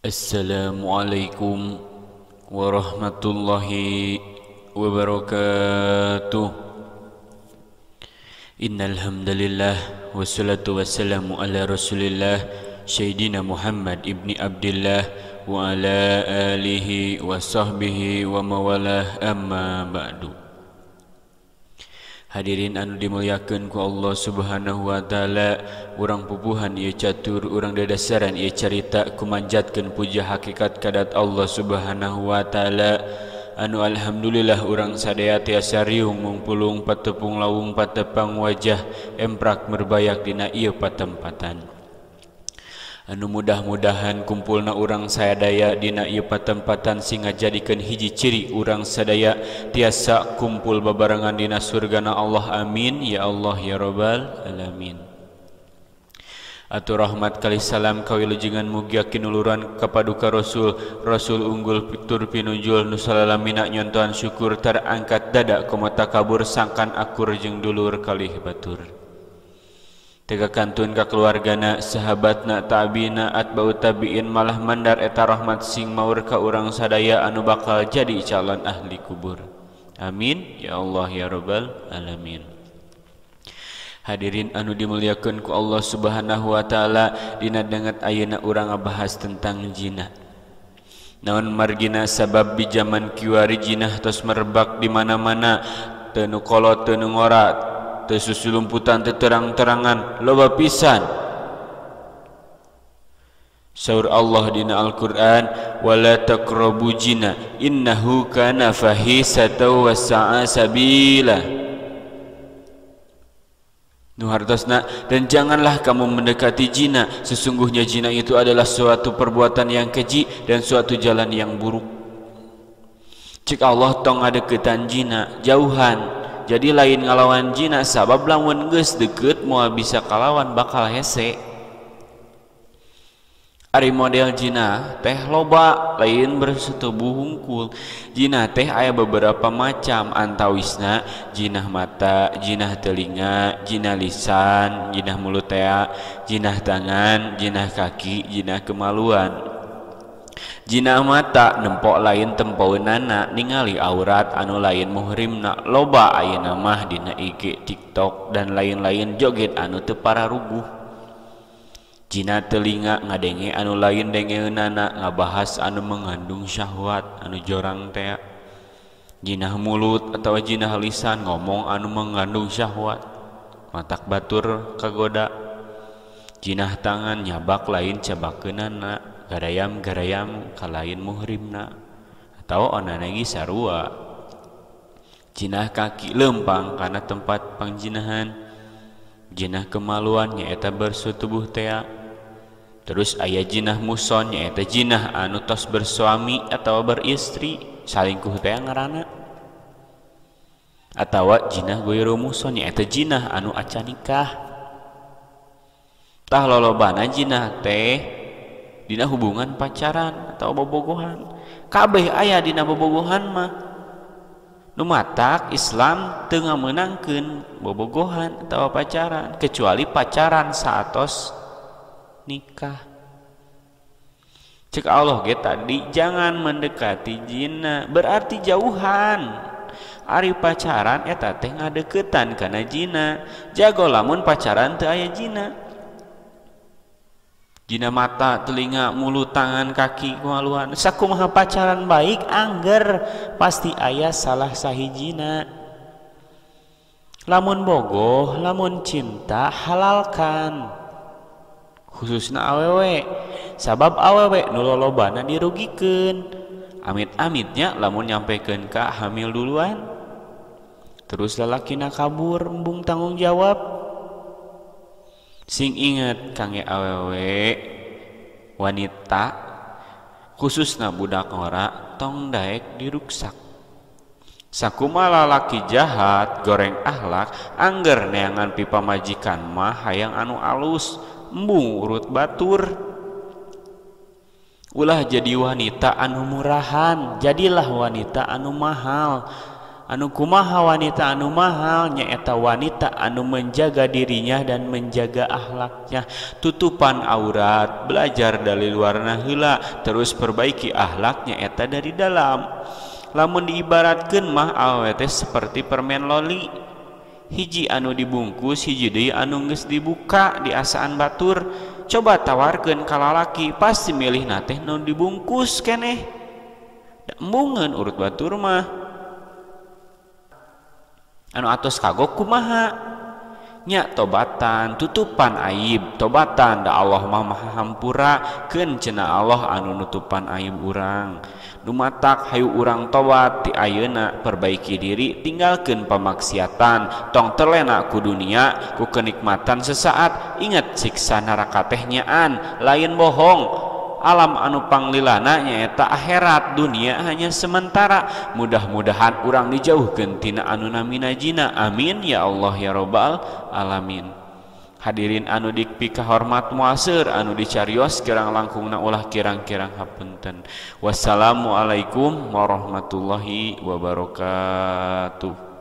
Assalamualaikum warahmatullahi wabarakatuh. Innal hamdalillah wassalatu wassalamu ala Rasulillah Sayyidina Muhammad ibni Abdillah wa ala alihi wa sahbihi wa mawalah, amma ba'du. Hadirin anu dimuliakeun ku Allah Subhanahu wa taala, urang pupuhan ieu catur, urang dadasaran ieu carita kumanjatkeun puja hakikat kadat Allah Subhanahu wa taala anu alhamdulillah urang sadaya tiasa riung mungpulung patepung lawung patepang wajah emprak merbayak dina ieu patempatan. Anu mudah-mudahan kumpulna urang sadaya dina ieu patempatan sing ngajadikeun hiji ciri urang sadaya tiasa kumpul babarengan dina surgana Allah, amin ya Allah ya rabbal alamin. Atur rahmat kali salam kawilujengan mugia kinuluran kapaduka Rasul unggul pitur pinunjul nu salalamina nyontohan syukur terangkat dada komata kabur sangkan akur jeung dulur kalih batur. Tega kantun ka keluargana, sahabatna, tabiina, atba'ut tabiin, malah mandar eta rahmat sing maur ka urang sadaya anu bakal jadi calon ahli kubur. Amin ya Allah ya rabbal alamin. Hadirin anu dimuliakeun ku Allah Subhanahu wa taala, dina denget ayeuna urang ngabahas tentang jina. Naon margina sabab di zaman kiwari jinah tos merebak di mana-mana, teu nu kolot teu nu ngora, teu susulumputan teu terang-terangan, loba pisan. Saur Allah dina Al-Qur'an, wala taqrabu jina innahu kana fahisatan wa sa'a sabila. Nu hartosna, dan janganlah kamu mendekati jina, sesungguhnya jina itu adalah suatu perbuatan yang keji dan suatu jalan yang buruk. Cik Allah tong ngadeukeutan jina, jauhan. Jadi lain ngalawan jina, sabab lamun geus deukeut moal bisa kalawan bakal hese. Ari model jina teh loba, lain bersetubuh hungkul. Jina teh aya beberapa macam, antawisna jinah mata, jinah telinga, jinah lisan, jinah mulut teh, jinah tangan, jinah kaki, jinah kemaluan. Jinah mata nempok lain tempoeunana ningali aurat anu lain muhrimna, loba ayeuna mah dina IG, TikTok dan lain-lain joget anu teu pararuguh. Jinah telinga ngadenge anu lain dengeunana, ngabahas anu mengandung syahwat anu jorang teh. Jinah mulut atawa jinah lisan ngomong anu mengandung syahwat, matak batur kagoda. Jinah tangan nyabak lain cabakeunana, garayam-garayam kalain muhrimna atau onanagi sarua. Jinah kaki lempang kana tempat pangjinahan. Jinah kemaluan nyaeta bersetubuh teh. Terus aya jinah muson nyaeta jinah anu tos bersuami atau beristri, salingkuh teh ngaranna. Atawa jinah goiru muson nyaeta jinah anu acan nikah. Tah lolobana jinah teh dina hubungan pacaran atau bobogohan. Kabeh aya dina bobogohan mah. Nu matak Islam teu ngameunangkeun bobogohan atau pacaran, kecuali pacaran saatos nikah. Cek Allah ge tadi jangan mendekati jina, berarti jauhan. Ari pacaran eta teh ngadeuketan kana jina. Jago lamun pacaran teu aya jina. Jina mata, telinga, mulut, tangan, kaki, kemaluan. Sakumaha pacaran baik angger pasti aya salah sahijina. Lamun bogoh, lamun cinta halalkan. Khususna awewe, sabab awewe nu lolobana dirugikeun. Amit-amitnya lamun nyampekeun ka hamil duluan. Terus lalakina kabur embung tanggung jawab. Sing inget kangge awewe wanita khususna budak ngora tong daek diruksak. Sakumaha lalaki jahat goreng akhlak angger neangan pipa majikan mah hayang anu alus embung urut batur. Ulah jadi wanita anu murahan, jadilah wanita anu mahal. Anu kumaha wanita anu mahal nyaeta wanita anu menjaga dirinya dan menjaga akhlaknya, tutupan aurat, belajar dari luarna heula, terus perbaiki akhlaknya eta dari dalam. Lamun diibaratkeun mah awewe teh seperti permen loli, hiji anu dibungkus, hiji deui anu geus dibuka di asaan batur. Coba tawarkeun ka lalaki, pasti milih na teh nu dibungkus keneh. Da embungeun urut batur mah. Anu atos kagok kumaha nya tobatan tutupan aib, tobatan da Allah mah maha hampura keun cenah Allah anu nutupan aib urang. Dumatak hayu urang tobat ti ayeuna, perbaiki diri, tinggalkeun pamaksiatan, tong terlena ku dunia ku kenikmatan sesaat, ingat siksa neraka teh nyaan lain bohong. Alam anu panglilana nyaeta akhirat, dunia hanya sementara. Mudah-mudahan urang dijauhkeun tina anu namina jina. Amin ya Allah ya rabbal alamin. Hadirin anu dikpi kahormat muaseur, anu dicarios kirang langkungna ulah kirang-kirang hapunten. Wassalamualaikum warahmatullahi wabarakatuh.